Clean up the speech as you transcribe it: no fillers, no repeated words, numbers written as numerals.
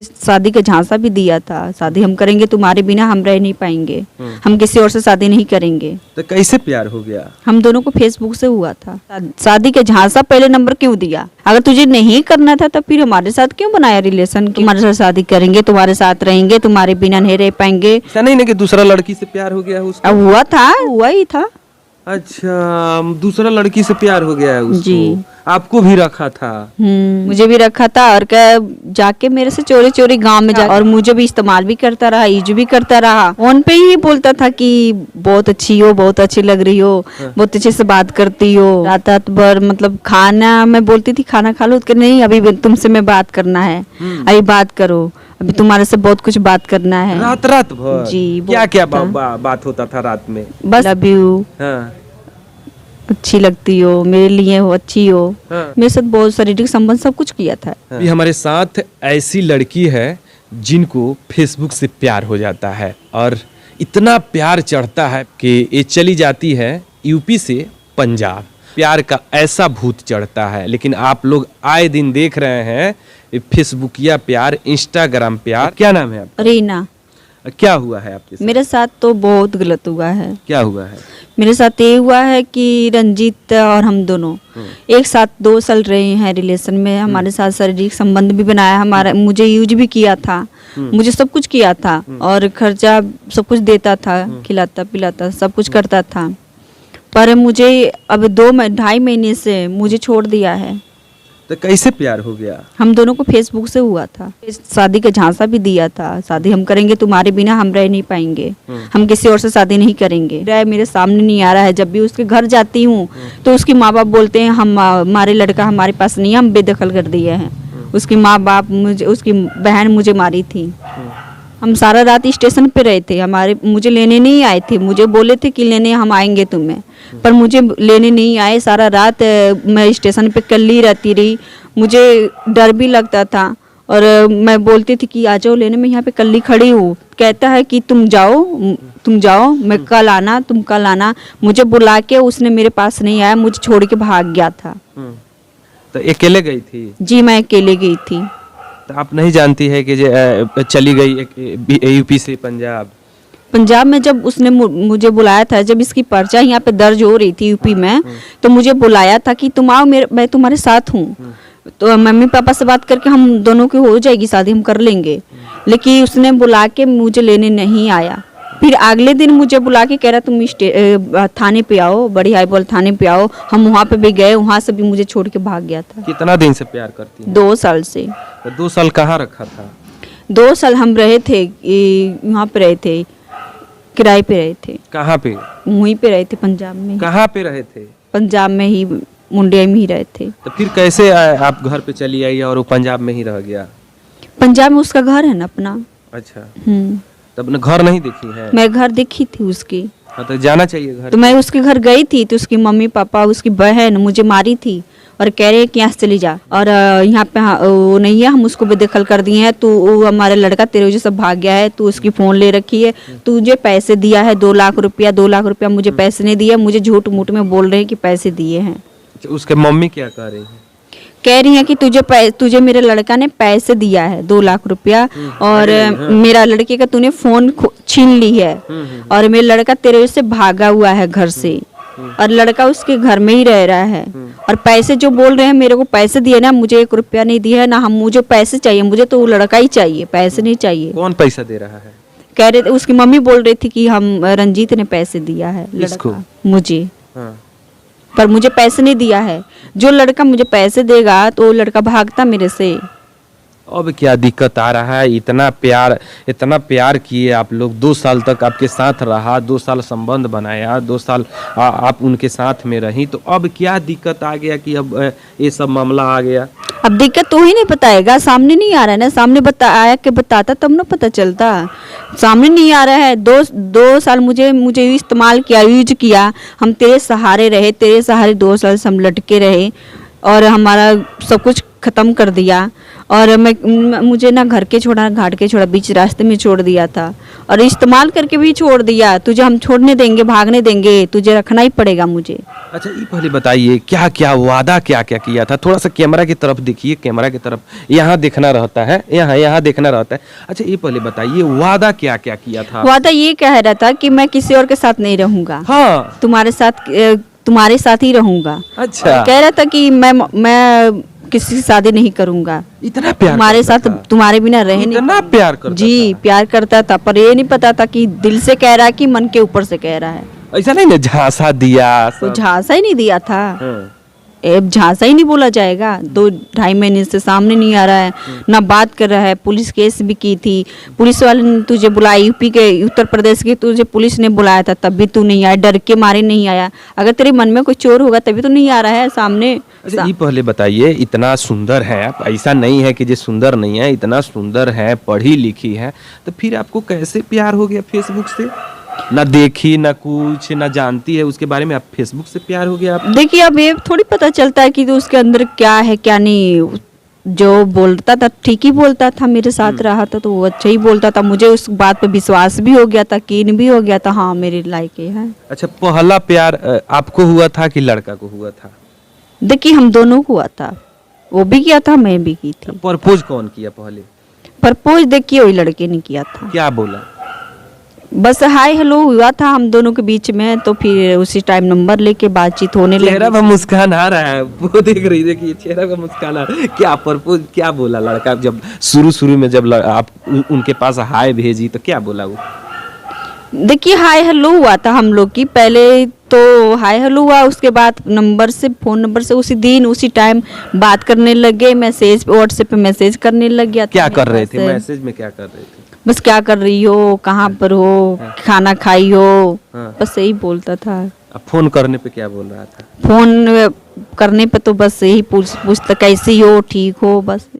शादी का झांसा भी दिया था, शादी हम करेंगे, तुम्हारे बिना हम रह नहीं पाएंगे, हम किसी और से शादी नहीं करेंगे। तो कैसे प्यार हो गया? हम दोनों को फेसबुक से हुआ था। शादी का झांसा पहले नंबर क्यों दिया? अगर तुझे नहीं करना था तो फिर हमारे साथ क्यों बनाया रिलेशन? तुम्हारे साथ शादी करेंगे, तुम्हारे साथ रहेंगे, तुम्हारे बिना नहीं रह पाएंगे। ऐसा नहीं ना कि दूसरा लड़की से प्यार हो गया है उसको? अब हुआ ही था। अच्छा, दूसरा लड़की से प्यार हो गया है उसको? जी। आपको भी रखा था? मुझे भी रखा था और क्या जाके मेरे से चोरी चोरी गांव में जा, और मुझे भी इस्तेमाल भी करता रहा, यूज भी करता रहा। फोन पे ही बोलता था कि बहुत अच्छी हो, बहुत अच्छी लग रही हो, बहुत अच्छे से बात करती हो। रात भर मतलब खाना मैं बोलती थी खाना खा लो, तो नहीं अभी तुमसे मैं बात करना है, अभी बात करो, अभी तुम्हारे से बहुत कुछ बात करना है। रात भर? जी। क्या क्या बात होता था रात में? बस लव यू, अच्छी लगती हो, मेरे लिए हो, अच्छी हो। मेरे साथ बहुत शारीरिक संबंध सब कुछ किया था। अभी हमारे साथ ऐसी लड़की है जिनको फेसबुक से प्यार हो जाता है और इतना प्यार चढ़ता है कि ये चली जाती है यूपी से पंजाब। प्यार का ऐसा भूत चढ़ता है, लेकिन आप लोग आए दिन देख रहे हैं फेसबुकिया प्यार, इंस्टाग्राम प्यार। क्या नाम है आपका? रीना। क्या हुआ है आपके साथ? मेरे साथ तो बहुत गलत हुआ है। क्या हुआ है? मेरे साथ ये हुआ है कि रंजीत और हम दोनों एक साथ 2 साल रहे हैं रिलेशन में। हमारे साथ शारीरिक संबंध भी बनाया, हमारा मुझे यूज भी किया था, मुझे सब कुछ किया था और खर्चा सब कुछ देता था, खिलाता पिलाता सब कुछ करता था। पर मुझे अब 2-2.5 महीने से मुझे छोड़ दिया है। तो कैसे प्यार हो गया? हम दोनों को फेसबुक से हुआ था। शादी का झांसा भी दिया था, शादी हम करेंगे, तुम्हारे बिना हम रह नहीं पाएंगे, हम किसी और से शादी नहीं करेंगे। मेरे सामने नहीं आ रहा है। जब भी उसके घर जाती हूँ तो उसके माँ बाप बोलते हैं हमारे लड़का हमारे पास नहीं है, हम बेदखल कर दिए हैं। उसकी माँ बाप उसकी बहन मुझे मारी थी। हम सारा रात स्टेशन पे रहे थे, मुझे लेने नहीं आए थे। मुझे बोले थे कि लेने हम आएंगे तुम्हें, पर मुझे लेने नहीं आए। सारा रात मैं स्टेशन पे कल्ली रहती रही, मुझे डर भी लगता था और मैं बोलती थी कि आ जाओ लेने, मैं यहाँ पे कल्ली खड़ी हूँ। कहता है कि तुम जाओ, मैं कल आना, तुम कल आना। मुझे बुला के उसने मेरे पास नहीं आया, मुझे छोड़ के भाग गया था। तो अकेले गई थी? जी, मैं अकेले गई थी। तो आप नहीं जानती है कि चली गई यूपी से पंजाब में जब उसने मुझे बुलाया था, जब इसकी पर्चा यहाँ पे दर्ज हो रही थी यूपी में, तो मुझे बुलाया था कि तुम आओ, मैं तुम्हारे साथ हूँ। तो मम्मी पापा से बात करके हम दोनों की हो जाएगी शादी, हम कर लेंगे। लेकिन उसने बुला के मुझे लेने नहीं आया। फिर अगले दिन मुझे बुला के कह रहा तुम थाने पे आओ, बड़ी हाई बॉल थाने पे आओ। हम वहाँ पे भी गए, वहाँ से भी मुझे छोड़ के भाग गया था। कितना दिन से प्यार करती है? 2 साल से। तो 2 साल कहाँ रखा था? 2 साल हम रहे थे, वहाँ पे रहे थे, किराए पे रहे थे। कहाँ पे? वहीं पे रहे थे, पंजाब में। कहाँ पे रहे थे? पंजाब में ही, मुंडिया में ही रहे थे। तो फिर कैसे आप घर पे चली आई और वो पंजाब में ही रह गया? पंजाब में उसका घर है ना अपना। अच्छा। तब घर नहीं देखी है? मैं घर देखी थी उसकी। हाँ, तो जाना चाहिए घर। तो मैं उसके घर गई थी तो उसकी मम्मी पापा, उसकी बहन मुझे मारी थी और कह रहे कि यहाँ से चली जा, और यहाँ पे वो नहीं है, हम उसको बेदखल कर दिए हैं। तो हमारा लड़का तेरे वजह से भाग गया है, तू उसकी फोन ले रखी है, तुझे पैसे दिया है 2 लाख रुपया, 2 लाख रुपया मुझे पैसे नहीं दिया। मुझे झूठ मूठ में बोल रहे हैं कि पैसे दिए हैं। उसके मम्मी क्या कह रही है? कह रही है कि तुझे मेरे लड़का ने पैसे दिया है 2 लाख रुपया, और मेरा लड़के का तूने फोन छीन ली है, और मेरा लड़का तेरे वजह से भागा हुआ है घर से, और लड़का उसके घर में ही रह रहा है। और पैसे जो बोल रहे हैं, मेरे को पैसे दिए ना, मुझे 1 रुपया नहीं दिया है ना। मुझे पैसे चाहिए, मुझे तो वो लड़का ही चाहिए, पैसे नहीं चाहिए। कौन पैसा दे रहा है? कह रहे थे, उसकी मम्मी बोल रही थी कि रंजीत ने पैसे दिया है लड़का मुझे। पर मुझे पैसे नहीं दिया है। जो लड़का मुझे पैसे देगा तो वो लड़का भागता मेरे से। अब क्या दिक्कत आ रहा है? इतना प्यार किए आप लोग, 2 साल तक आपके साथ रहा, 2 साल संबंध बनाया, 2 साल आप उनके साथ में रही, तो अब क्या दिक्कत आ गया कि अब ये सब मामला आ गया? अब दिक्कत तो ही नहीं बताएगा, सामने नहीं आ रहा है ना। सामने आया के बताता तब ना पता चलता। सामने नहीं आ रहा है। 2 साल मुझे इस्तेमाल किया, यूज किया। हम तेरे सहारे रहे, तेरे सहारे 2 साल से हम लटके रहे, और हमारा सब कुछ खत्म कर दिया। और मुझे ना घर के छोड़ा, घाट के छोड़ा, बीच रास्ते में छोड़ दिया था। और इस्तेमाल करके भी छोड़ दिया। तुझे हम छोड़ने देंगे, भागने देंगे, तुझे रखना ही पड़ेगा मुझे। अच्छा ये पहले बताइए क्या क्या वादा क्या क्या किया था, थोड़ा सा कैमरा की तरफ देखिए, कैमरा की तरफ, यहाँ देखना रहता है, यहाँ देखना रहता है। अच्छा ये पहले बताइए वादा क्या क्या किया था। वादा ये कह रहा था कि मैं किसी और के साथ नहीं रहूंगा, हाँ तुम्हारे साथ ही रहूंगा। अच्छा। और कह रहा था कि मैं किसी से शादी नहीं करूंगा, इतना प्यार तुम्हारे करता साथ था? तुम्हारे बिना रह नहीं इतना प्यार करता जी था? प्यार करता था, पर ये नहीं पता था कि दिल से कह रहा है कि मन के ऊपर से कह रहा है। ऐसा नहीं ना झांसा दिया तो सब? झांसा ही नहीं दिया था। हाँ। झांसा ही नहीं बोला जाएगा। 2-2.5 महीने से सामने नहीं आ रहा है, ना बात कर रहा है। पुलिस केस भी की थी, पुलिस वाले ने तुझे बुलाया, यूपी के उत्तर प्रदेश के तुझे पुलिस ने बुलाया था, तब भी तू नहीं आया, डर के मारे नहीं आया। अगर तेरे मन में कोई चोर होगा तभी तो नहीं आ रहा है सामने। अच्छा ये पहले बताइए, इतना सुंदर है आप, ऐसा नहीं है कि जो सुंदर नहीं है, इतना सुंदर है, पढ़ी लिखी है, तो फिर आपको कैसे प्यार हो गया फेसबुक से? ना देखी ना कुछ ना जानती है उसके बारे में, आप फेसबुक से प्यार हो गया आप? देखिए अब ये थोड़ी पता चलता है कि तो उसके अंदर क्या है क्या नहीं। जो बोलता था ठीक ही बोलता था, मेरे साथ रहा था तो वो अच्छा ही बोलता था। मुझे उस बात पे विश्वास भी हो गया था, कीन भी हो गया था, हाँ मेरे लायक ये है। अच्छा पहला प्यार आपको हुआ था कि लड़का को हुआ था? देखिए हम दोनों को हुआ था, वो भी किया था मैं भी की थी। प्रपोज कौन किया पहले? प्रपोज देखिए वही लड़के ने किया था। क्या बोला? बस हाय हेलो हुआ था हम दोनों के बीच में, तो फिर उसी टाइम नंबर लेके बातचीत होने चेहरा लगी। पर मुस्कान आ रहा है, वो देख रही देखिए चेहरा पर मुस्कान आ रहा है। क्या प्रपोज क्या बोला लड़का जब शुरू में जब आप उनके पास हाय भेजी तो क्या बोला वो? देखिए हाय हेलो हुआ था हम लोग की, पहले तो हाय हेलो हुआ, उसके बाद फोन नंबर से उसी दिन उसी टाइम बात करने लगे, मैसेज व्हाट्सएप पे मैसेज करने लग गया था। क्या कर मेरे रहे पास थे मैसेज में, क्या कर रहे थे? बस क्या कर रही हो, कहाँ पर हो, खाना खाई हो, हाँ। बस यही बोलता था। अब फोन करने पे क्या बोल रहा था? फोन करने पे तो बस यही पूछता कैसी हो, ठीक हो, बस।